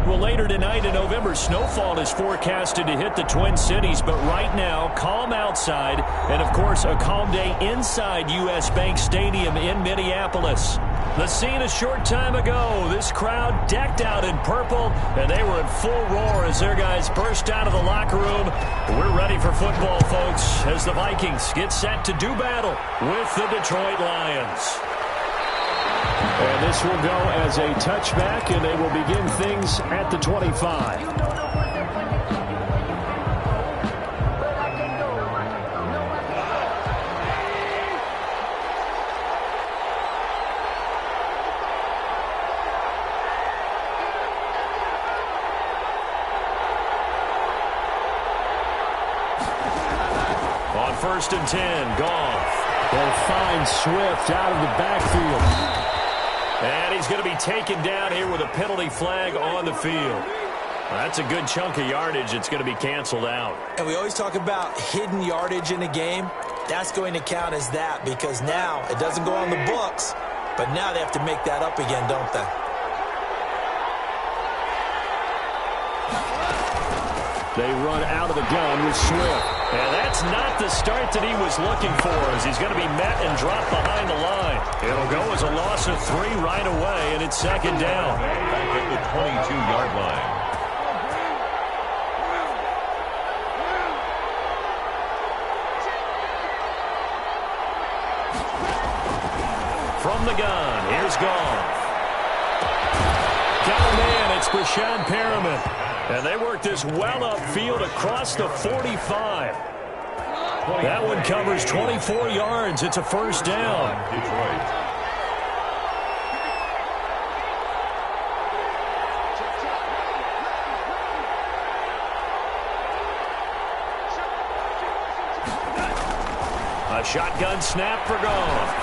Well, later tonight in November, snowfall is forecasted to hit the Twin Cities, but right now, calm outside, and of course, a calm day inside U.S. Bank Stadium in Minneapolis. The scene a short time ago, this crowd decked out in purple, and they were in full roar as their guys burst out of the locker room. We're ready for football, folks, as the Vikings get set to do battle with the Detroit Lions. And this will go as a touchback, and they will begin things at the 25. On 1st and 10, Goff will find Swift out of the backfield. And he's going to be taken down here with a penalty flag on the field. That's a good chunk of yardage. It's going to be canceled out. And we always talk about hidden yardage in a game. That's going to count as that because now it doesn't go on the books, but now they have to make that up again, don't they? They run out of the gun with Swift. And that's not the start that he was looking for, as he's going to be met and dropped behind the line. It'll go as a loss of 3 right away, and it's 2nd down. Back at the 22-yard line. From the gun, here's Goff. Got a man, it's Brashad Perriman. And they work this well upfield across the 45. That one covers 24 yards. It's a 1st down. Detroit. A shotgun snap for Goff.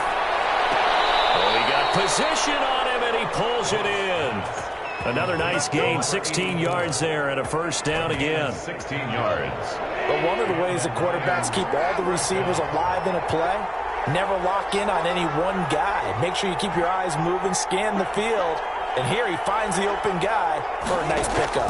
Oh, he got position on him, and he pulls it in. Another nice gain, 16 yards there, and a 1st down again. 16 yards. But one of the ways that quarterbacks keep all the receivers alive in a play, never lock in on any one guy. Make sure you keep your eyes moving, scan the field, and here he finds the open guy for a nice pickup.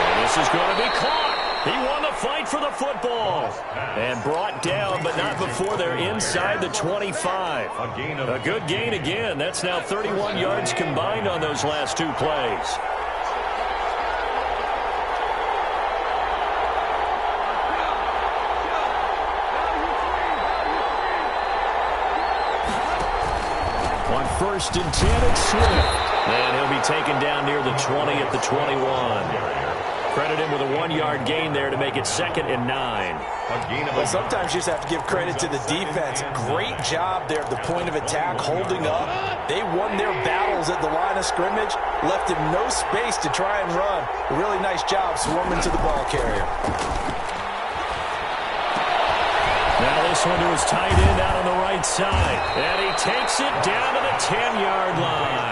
And this is going to be caught. He won the fight for the football. And brought down, but not before they're inside the 25. A good gain again. That's now 31 yards combined on those last 2 plays. On 1st and 10, it's Swift. And he'll be taken down near the 20 at the 21. Credit him with a 1-yard gain there to make it 2nd and 9. Well, sometimes you just have to give credit to the defense. Great job there at the point of attack, holding up. They won their battles at the line of scrimmage, left him no space to try and run. A really nice job swarming to the ball carrier. Now this one to his tight end out on the right side. And he takes it down to the 10-yard line.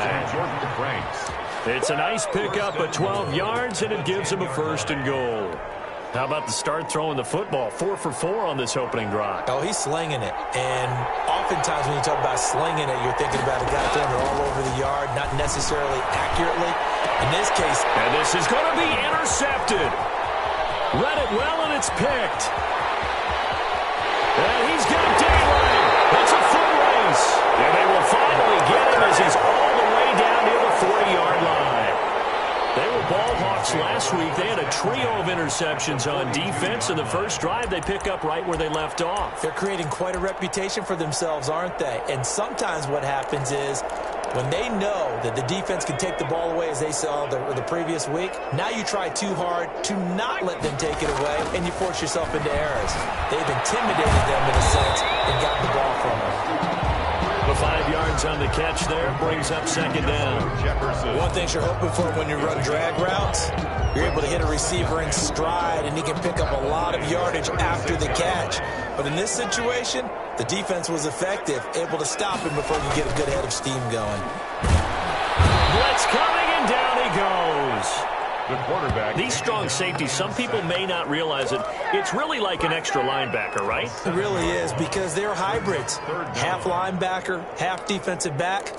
It's a nice pickup of 12 yards, and it gives him a 1st and goal. How about the start throwing the football? 4 for 4 on this opening drive. Oh, he's slinging it. And oftentimes when you talk about slinging it, you're thinking about a guy throwing it all over the yard, not necessarily accurately. In this case... And this is going to be intercepted. Read it well, and it's picked. And he's got daylight. It's a foot race. And they will finally get him as he's all the way down near the 40-yard line. They were ball hawks last week. They had a trio of interceptions on defense. In the first drive, they pick up right where they left off. They're creating quite a reputation for themselves, aren't they? And sometimes what happens is when they know that the defense can take the ball away, as they saw the previous week, now you try too hard to not let them take it away, and you force yourself into errors. They've intimidated them in a sense and gotten the ball from them. The 5 yards on the catch there brings up 2nd down. One thing you're hoping for when you run drag routes, you're able to hit a receiver in stride, and he can pick up a lot of yardage after the catch. But in this situation, the defense was effective, able to stop him before he could get a good head of steam going. Blitz coming, and down he goes. The quarterback. These strong safeties, some people may not realize it. It's really like an extra linebacker, right? It really is, because they're hybrids. Half linebacker, half defensive back.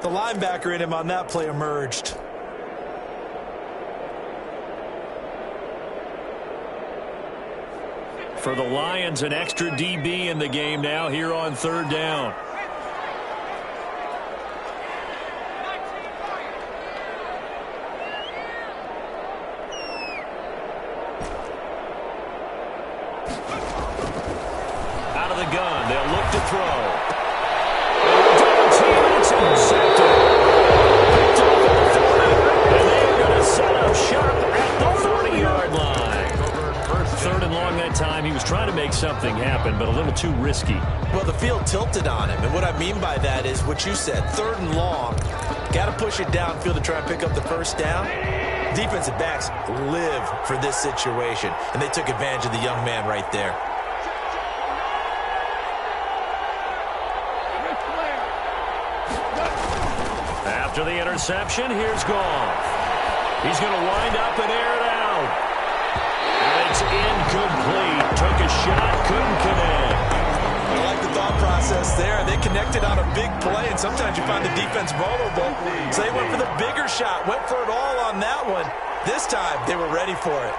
The linebacker in him on that play emerged. For the Lions, an extra DB in the game now here on third down. Out of the gun, they'll look to throw. Double team, and it's intercepted. Picked off at the 40, and they're going to set up shop at the 40-yard line. Third and long that time. He was trying to make something happen, but a little too risky. Well, the field tilted on him, and what I mean by that is what you said, third and long. Got to push it downfield to try and pick up the first down. Defensive backs live for this situation, and they took advantage of the young man right there. After the interception, here's Goff. He's going to wind up and air it out. And it's incomplete. Took a shot, couldn't connect. I like the thought process there. They connected on a big play, and sometimes you find the defense vulnerable. So they went for the bigger shot, went for it all on that one. This time, they were ready for it.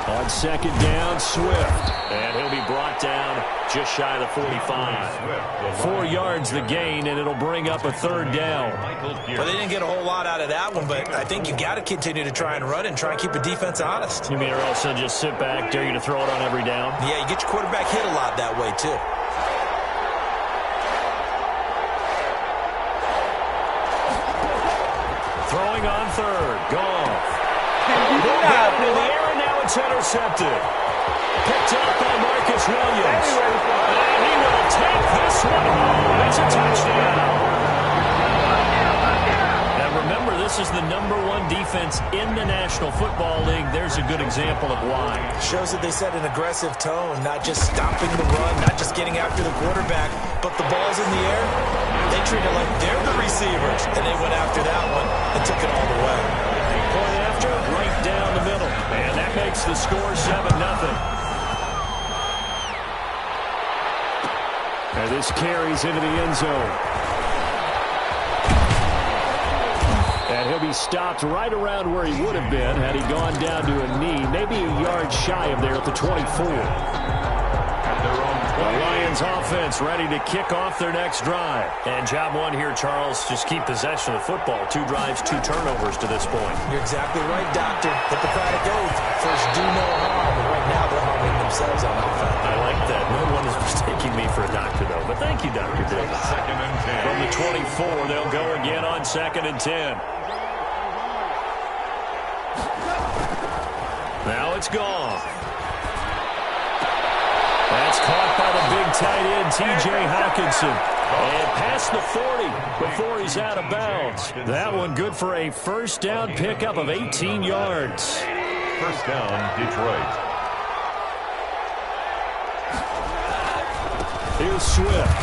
On second down, Swift. And he'll be brought down just shy of the 45. 4 yards the gain, and it'll bring up a third down. Well, they didn't get a whole lot out of that one, but I think you got to continue to try and run and try and keep the defense honest. You mean or else they'll just sit back, dare you to throw it on every down? Yeah, you get your quarterback hit a lot that way, too. Throwing on third. Goff. In the air, and now it's intercepted. Picked up by Marcus Williams. And he will take this one home. It's a touchdown. Now remember, this is the #1 defense in the National Football League. There's a good example of why. Shows that they set an aggressive tone, not just stopping the run, not just getting after the quarterback, but the ball's in the air. They treat it like they're the receivers, and they went after that one and took it all the way. Point after, right down the middle. And that makes the score 7-0. And this carries into the end zone. And he'll be stopped right around where he would have been had he gone down to a knee, maybe a yard shy of there at the 24. The Lions offense ready to kick off their next drive. And job one here, Charles, just keep possession of the football. 2 drives, 2 turnovers to this point. You're exactly right, Doctor. Hippocratic oath. First, do no harm. But right now, they're harming themselves on offense. I like that. No one is mistaking me for a doctor, though. But thank you, Dr. Dick. Second and 10. From the 24, they'll go again on 2nd and 10. Now it's gone. That's caught by the big tight end, T.J. Hawkinson. And past the 40 before he's out of bounds. That one good for a first down pickup of 18 yards. First down, Detroit. Here's Swift.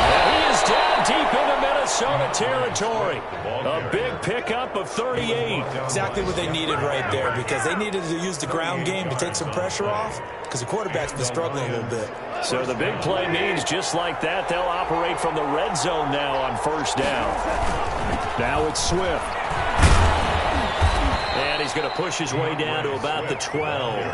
And he is down deep into Minnesota territory. A big pickup of 38. Exactly what they needed right there, because they needed to use the ground game to take some pressure off, because the quarterback's been struggling a little bit. So the big play means just like that, they'll operate from the red zone now on first down. Now it's Swift. And he's going to push his way down to about the 12.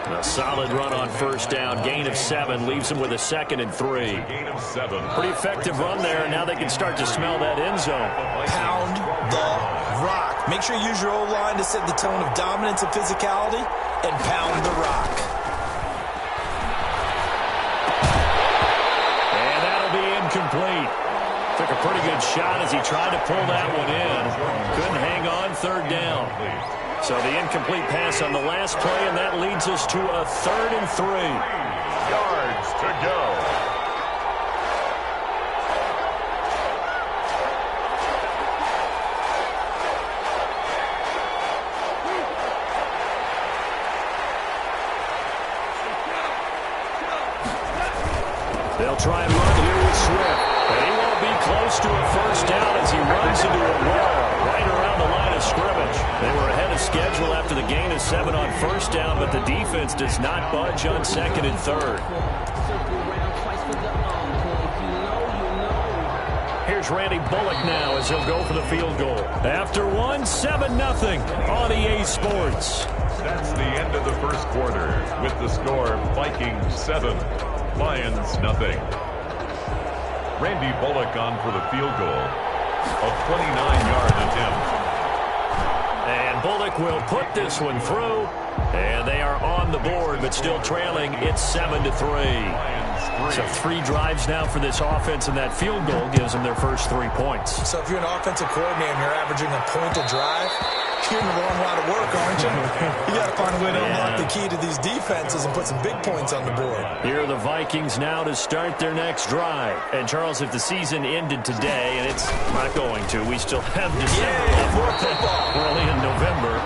A solid run on first down. Gain of 7 leaves him with a 2nd and 3. Gain of 7. Pretty effective run there, and now they can start to smell that end zone. Pound the rock. Make sure you use your O-line to set the tone of dominance and physicality, and pound the rock. And that'll be incomplete. Took a pretty good shot as he tried to pull that one in. Couldn't hang on, third down. So the incomplete pass on the last play, and that leads us to a 3rd and 3. Yards to go. They'll try and run here with Swift. But he won't be close to a first down as he runs into a wall right around the line of scrimmage. They were ahead of schedule after the gain of 7 on first down, but the defense does not budge on 2nd and 3rd. Here's Randy Bullock now as he'll go for the field goal. After one, 7-0 on EA Sports. That's the end of the first quarter with the score Vikings 7, Lions nothing. Randy Bullock on for the field goal, a 29-yard attempt. And Bullock will put this one through. And they are on the board, but still trailing. It's 7-3. So 3 drives now for this offense, and that field goal gives them their first 3 points. So if you're an offensive coordinator and you're averaging a point a drive, you're in the wrong line of work, aren't you? You got to find a way to unlock the key to these defenses and put some big points on the board. Here are the Vikings now to start their next drive. And, Charles, if the season ended today, and it's not going to, we still have December left. We're only in November.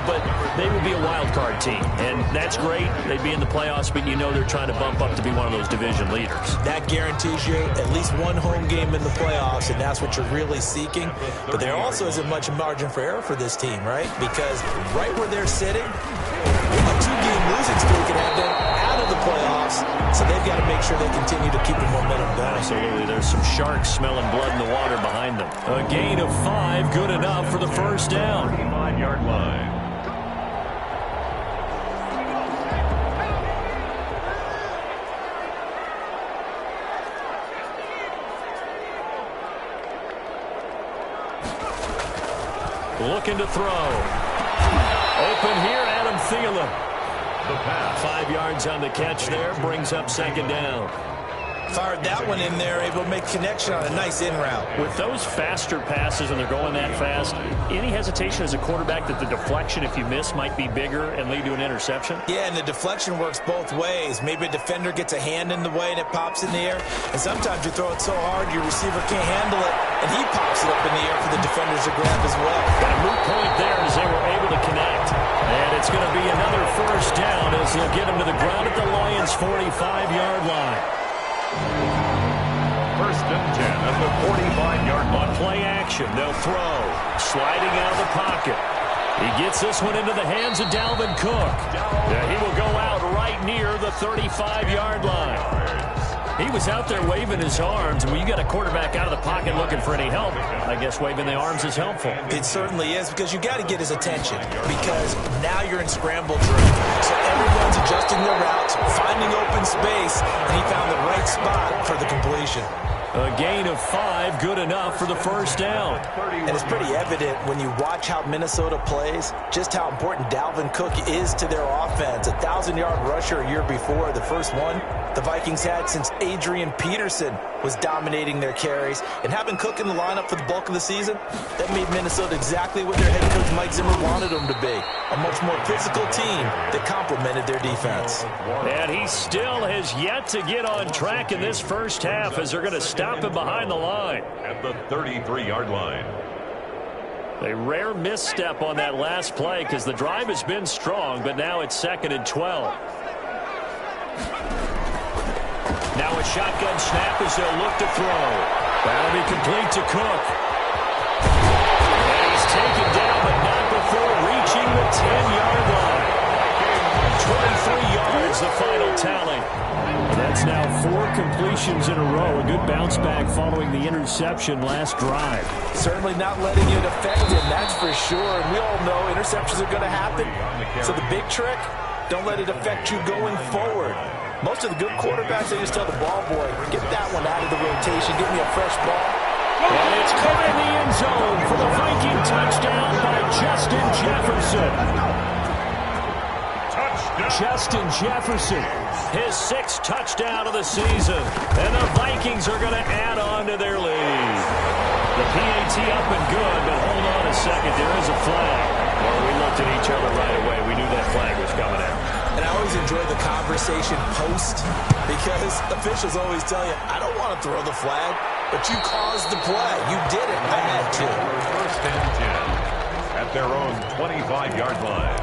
But they would be a wild card team, and that's great. They'd be in the playoffs, but you know they're trying to bump up to be one of those division leaders. That guarantees you at least one home game in the playoffs, and that's what you're really seeking. But there also isn't much margin for error for this team, right? Because right where they're sitting, a 2-game losing streak could have them out of the playoffs, so they've got to make sure they continue to keep the momentum going. Absolutely. There's some sharks smelling blood in the water behind them. A gain of 5, good enough for the first down. 35-yard line. Looking to throw. Open here, Adam Thielen. The pass. 5 yards on the catch there, brings up second down. Fired that one in there, able to make connection on a nice in route. With those faster passes and they're going that fast, any hesitation as a quarterback that the deflection, if you miss, might be bigger and lead to an interception? Yeah, and the deflection works both ways. Maybe a defender gets a hand in the way and it pops in the air. And sometimes you throw it so hard your receiver can't handle it, and he pops it up in the air for the defenders to grab as well. Got a moot point there as they were able to connect. And it's going to be another first down as they'll get him to the ground at the Lions' 45-yard line. First and 10 at the 45-yard line. On play action, they'll throw. Sliding out of the pocket. He gets this one into the hands of Dalvin Cook. He will go out right near the 35-yard line. He was out there waving his arms, and when you got a quarterback out of the pocket looking for any help, I guess waving the arms is helpful. It certainly is, because you got to get his attention, because now you're in scramble drill. So everyone's adjusting their routes, finding open space, and he found the right spot for the completion. A gain of 5, good enough for the first down. And it's pretty evident when you watch how Minnesota plays, just how important Dalvin Cook is to their offense. 1,000-yard rusher a year before, the first one the Vikings had since Adrian Peterson was dominating their carries. And having Cook in the lineup for the bulk of the season, that made Minnesota exactly what their head coach Mike Zimmer wanted them to be. A much more physical team that complemented their defense. And he still has yet to get on track in this first half as they're going to stop him behind the line. At the 33-yard line. A rare misstep on that last play because the drive has been strong, but now it's 2nd and 12. Now a shotgun snap as they'll look to throw. That'll be complete to Cook. And he's taken down, but not before reaching the 10-yard line. 23 yards, the final tally. That's now 4 completions in a row. A good bounce back following the interception last drive. Certainly not letting it affect him, that's for sure. And we all know interceptions are going to happen. So the big trick, don't let it affect you going forward. Most of the good quarterbacks, they just tell the ball boy, get that one out of the rotation, give me a fresh ball. And it's caught in the end zone for the Viking touchdown by Justin Jefferson. Justin Jefferson, his 6th touchdown of the season. And the Vikings are going to add on to their lead. The PAT up and good, but hold on a second. There is a flag. Well, we looked at each other right away. We knew that flag was coming out. And I always enjoy the conversation post, because officials always tell you, I don't want to throw the flag, but you caused the play. You did it. I had to. First and 10 at their own 25-yard line.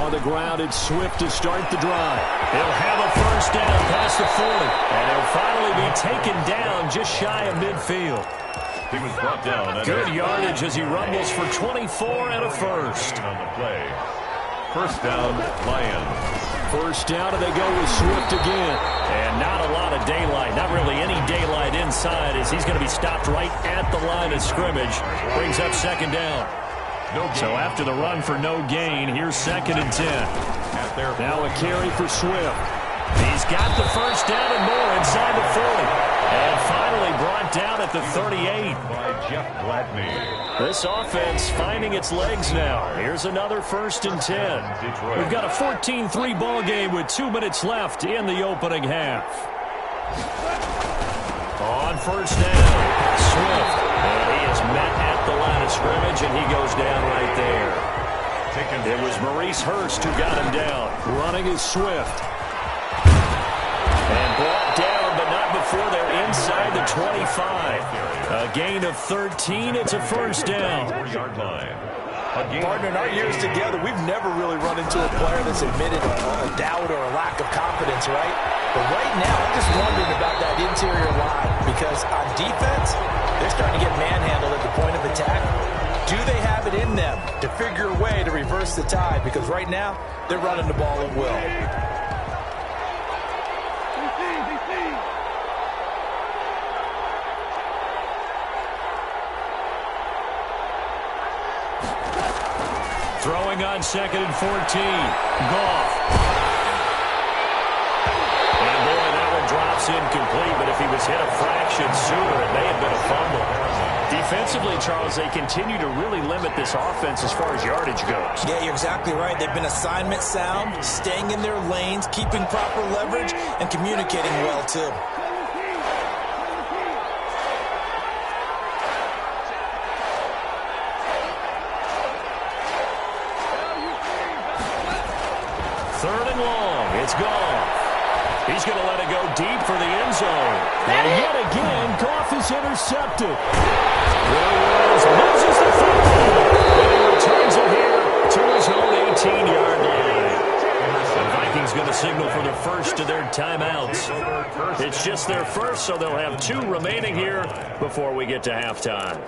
On the ground, it's Swift to start the drive. He'll have a first down past the 40. And he'll finally be taken down just shy of midfield. He was brought down. Good yardage as he rumbles for 24 and a first. On the play. First down, Lions. First down, and they go with Swift again. And not a lot of daylight, not really any daylight inside, as he's going to be stopped right at the line of scrimmage. Brings up second down. So after the run for no gain, here's 2nd and 10. Now a carry for Swift. He's got the first down and more inside the 40. And finally brought down at the 38. By Jeff Gladney. This offense finding its legs now. Here's another 1st and 10. We've got a 14-3 ball game with 2 minutes left in the opening half. On first down, Swift. And he is met at the line of scrimmage, and he goes down right there. It was Maurice Hurst who got him down. Running is Swift. And brought down, but not before they're inside the 25. A gain of 13. It's a first down. Partner, in our years together, we've never really run into a player that's admitted a doubt or a lack of confidence, right? But right now, I'm just wondering about that interior line, because on defense, they're starting to get manhandled at the point of attack. Do they have it in them to figure a way to reverse the tide? Because right now, they're running the ball at will. Throwing on 2nd and 14. Goff. And boy, that one drops incomplete, but if he was hit a fraction sooner, it may have been a fumble. Defensively, Charles, they continue to really limit this offense as far as yardage goes. Yeah, you're exactly right. They've been assignment sound, staying in their lanes, keeping proper leverage, and communicating well, too. Third and long. It's Goff. He's going to let it go deep for the end zone. And yet again, Goff is intercepted. Williams loses the football. And he returns it here to his own 18-yard line. The Vikings going to signal for the first of their timeouts. It's just their first, so they'll have 2 remaining here before we get to halftime.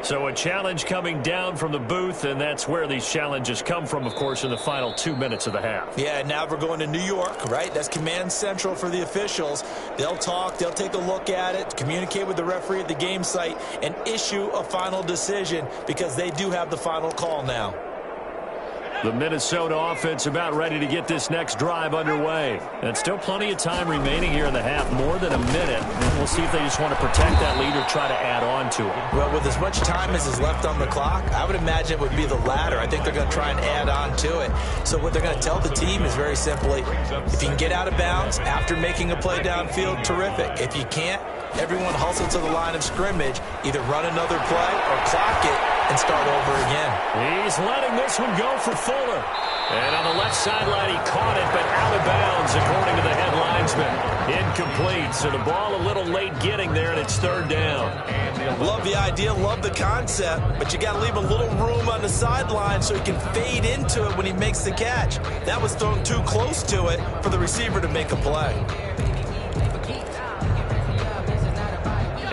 So a challenge coming down from the booth, and that's where these challenges come from, of course, in the final 2 minutes of the half. Yeah, now we're going to New York, right? That's command central for the officials. They'll talk, they'll take a look at it, communicate with the referee at the game site, and issue a final decision because they do have the final call now. The Minnesota offense about ready to get this next drive underway. And still plenty of time remaining here in the half, more than a minute. And we'll see if they just want to protect that lead or try to add on to it. Well, with as much time as is left on the clock, I would imagine it would be the latter. I think they're going to try and add on to it. So what they're going to tell the team is very simply, if you can get out of bounds after making a play downfield, terrific. If you can't, everyone hustle to the line of scrimmage, either run another play or clock it and start over again. He's letting this one go for Fuller. And on the left sideline, he caught it, but out of bounds, according to the head linesman. Incomplete, so the ball a little late getting there, and it's third down. Love the idea, love the concept, but you got to leave a little room on the sideline so he can fade into it when he makes the catch. That was thrown too close to it for the receiver to make a play.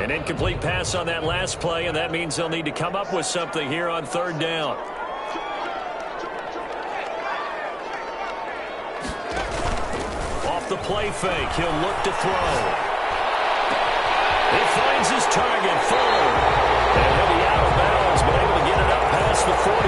An incomplete pass on that last play, and that means they'll need to come up with something here on third down. Off the play fake, he'll look to throw. He finds his target, Fuller. And he'll be out of bounds, but able to get it up past the 45.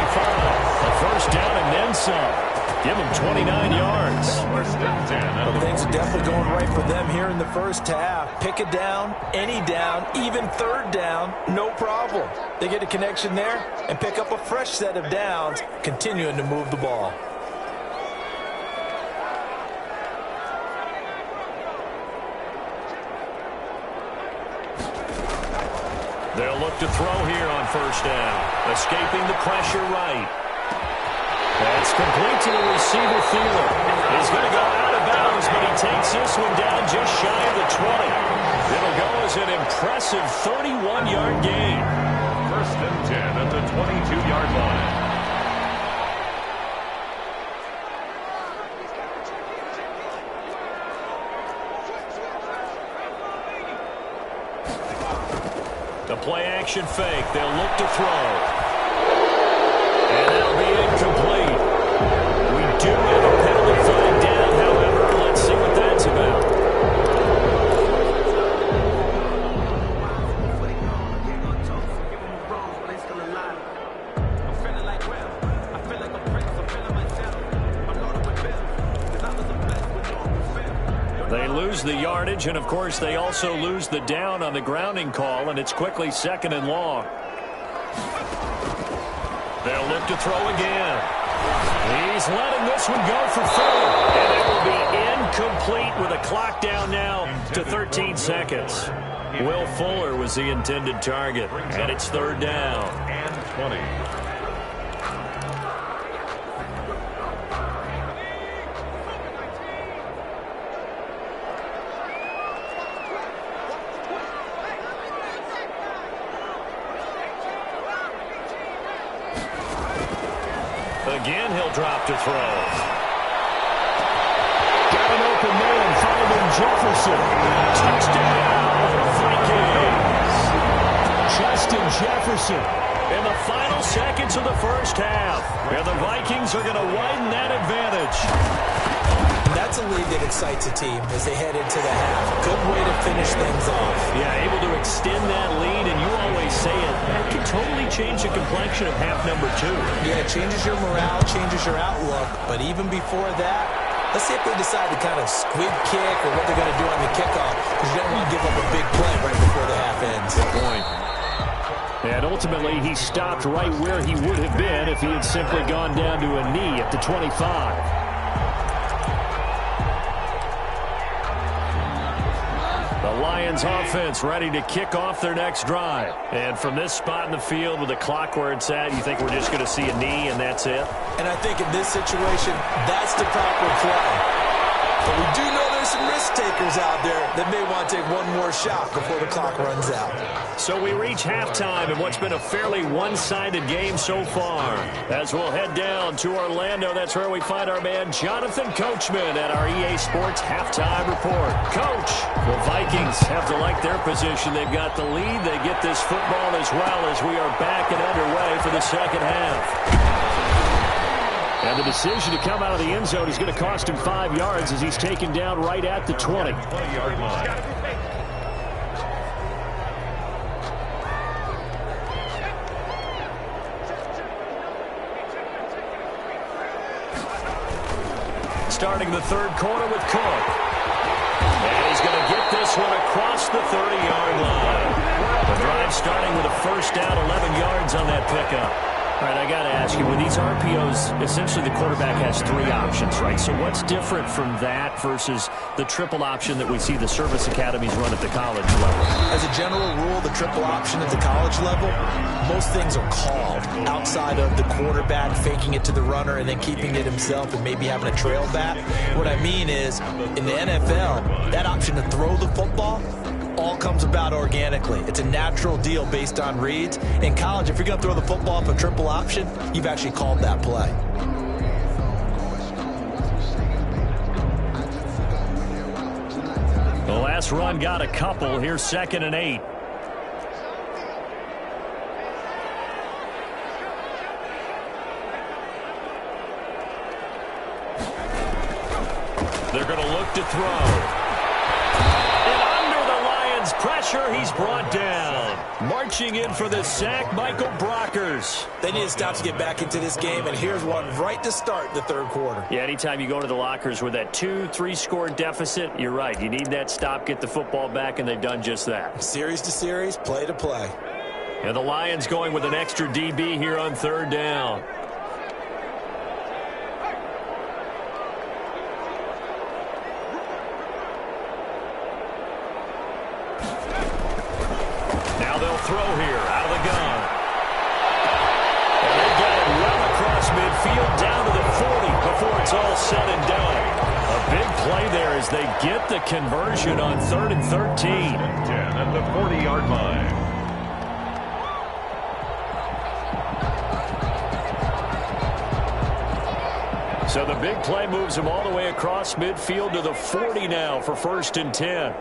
A first down and then some. Give him 29 yards. Well, things are definitely going right for them here in the first half. Pick it down, any down, even third down, no problem. They get a connection there and pick up a fresh set of downs, continuing to move the ball. They'll look to throw here on first down. Escaping the pressure right. That's complete to the receiver, Thielen. He's going to go out of bounds, but he takes this one down just shy of the 20. It'll go as an impressive 31-yard gain. First and 10 at the 22-yard line. The play play-action fake. They'll look to throw. And that'll be incomplete. We do have a penalty flag down, however. Let's see what that's about. They lose the yardage, and, of course, they also lose the down on the grounding call, and it's quickly 2nd and long. They'll look to throw again. He's letting this one go for 4, and it will be incomplete with a clock down now to 13 seconds. Will Fuller was the intended target, and it's 3rd down. And 20. Again, he'll drop to throw. Got an open man, finding Jefferson. Touchdown, Vikings. Justin Jefferson in the final seconds of the first half. And the Vikings are going to widen that advantage. That's a lead that excites a team as they head into the half. Good way to finish things off. Yeah, able to extend that lead, and you always say it, that can totally change the complexion of half number 2. Yeah, it changes your morale, changes your outlook. But even before that, let's see if they decide to kind of squib kick or what they're going to do on the kickoff, because you don't want to give up a big play right before the half ends. Good point. And ultimately, he stopped right where he would have been if he had simply gone down to a knee at the 25. The Lions offense ready to kick off their next drive. And from this spot in the field with the clock where it's at, you think we're just going to see a knee and that's it? And I think in this situation, that's the proper play. But we do know there's some risk takers out there that may want to take one more shot before the clock runs out. So we reach halftime in what's been a fairly one-sided game so far. As we'll head down to Orlando, that's where we find our man Jonathan Coachman at our EA Sports Halftime Report. Coach, the Vikings have to like their position. They've got the lead. They get this football as well as we are back and underway for the second half. And the decision to come out of the end zone is going to cost him 5 yards as he's taken down right at the 20. 20-yard line. Starting the third quarter with Cook. And he's going to get this one across the 30-yard line. The drive starting with a first down, 11 yards on that pickup. All right, I got to ask you, with these RPOs, essentially the quarterback has 3 options, right? So what's different from that versus the triple option that we see the service academies run at the college level? As a general rule, the triple option at the college level, most things are called outside of the quarterback faking it to the runner and then keeping it himself and maybe having a trail back. What I mean is, in the NFL, that option to throw the football all comes about organically. It's a natural deal based on reads. In college, if you're going to throw the football off a triple option, you've actually called that play. The last run got a couple. Here's 2nd and 8. They're going to look to throw. Pressure, he's brought down. Marching in for the sack, Michael Brockers. They need to stop to get back into this game, and here's one right to start the third quarter. Yeah, anytime you go to the lockers with that 2-3 score deficit, you're right. You need that stop, get the football back, and they've done just that. Series to series, play to play. And the Lions going with an extra DB here on 3rd down. Throw here out of the gun. And they get it well across midfield down to the 40 before it's all said and done. A big play there as they get the conversion on 3rd and 13. 10 at the 40-yard line. So the big play moves them all the way across midfield to the 40 now for 1st and 10.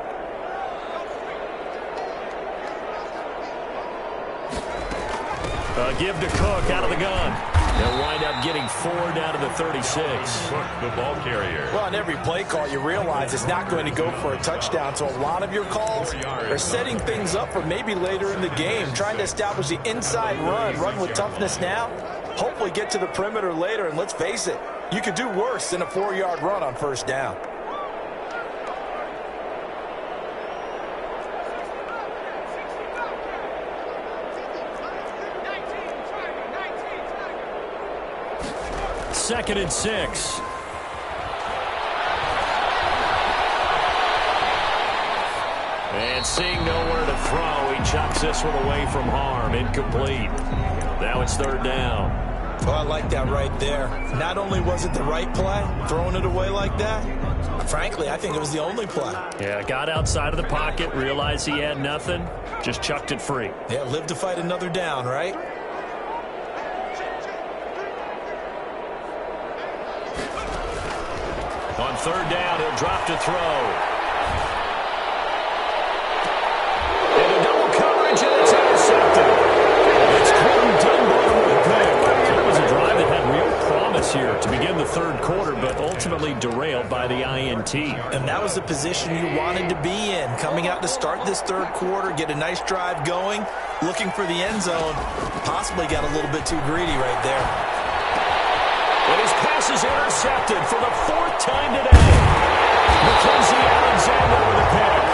A give to Cook out of the gun. They'll wind up getting 4 down to the 36. Cook, the ball carrier. Well, on every play call, you realize it's not going to go for a touchdown. So a lot of your calls are setting things up for maybe later in the game, trying to establish the inside run with toughness now, hopefully get to the perimeter later. And let's face it, you could do worse than a 4-yard run on first down. Second and 6. And seeing nowhere to throw, he chucks this one away from harm. Incomplete. Now it's third down. Oh, I like that right there. Not only was it the right play, throwing it away like that, frankly, I think it was the only play. Yeah, got outside of the pocket, realized he had nothing, just chucked it free. Yeah, live to fight another down, right? On third down, he'll drop to throw. Into double coverage, and it's intercepted. It's Quentin Dunbar with a pick. That was a drive that had real promise here to begin the third quarter, but ultimately derailed by the INT. And that was the position you wanted to be in, coming out to start this third quarter, get a nice drive going, looking for the end zone. Possibly got a little bit too greedy right there. And his pass is intercepted for the 4th time today. Mackenzie Alexander with a pick.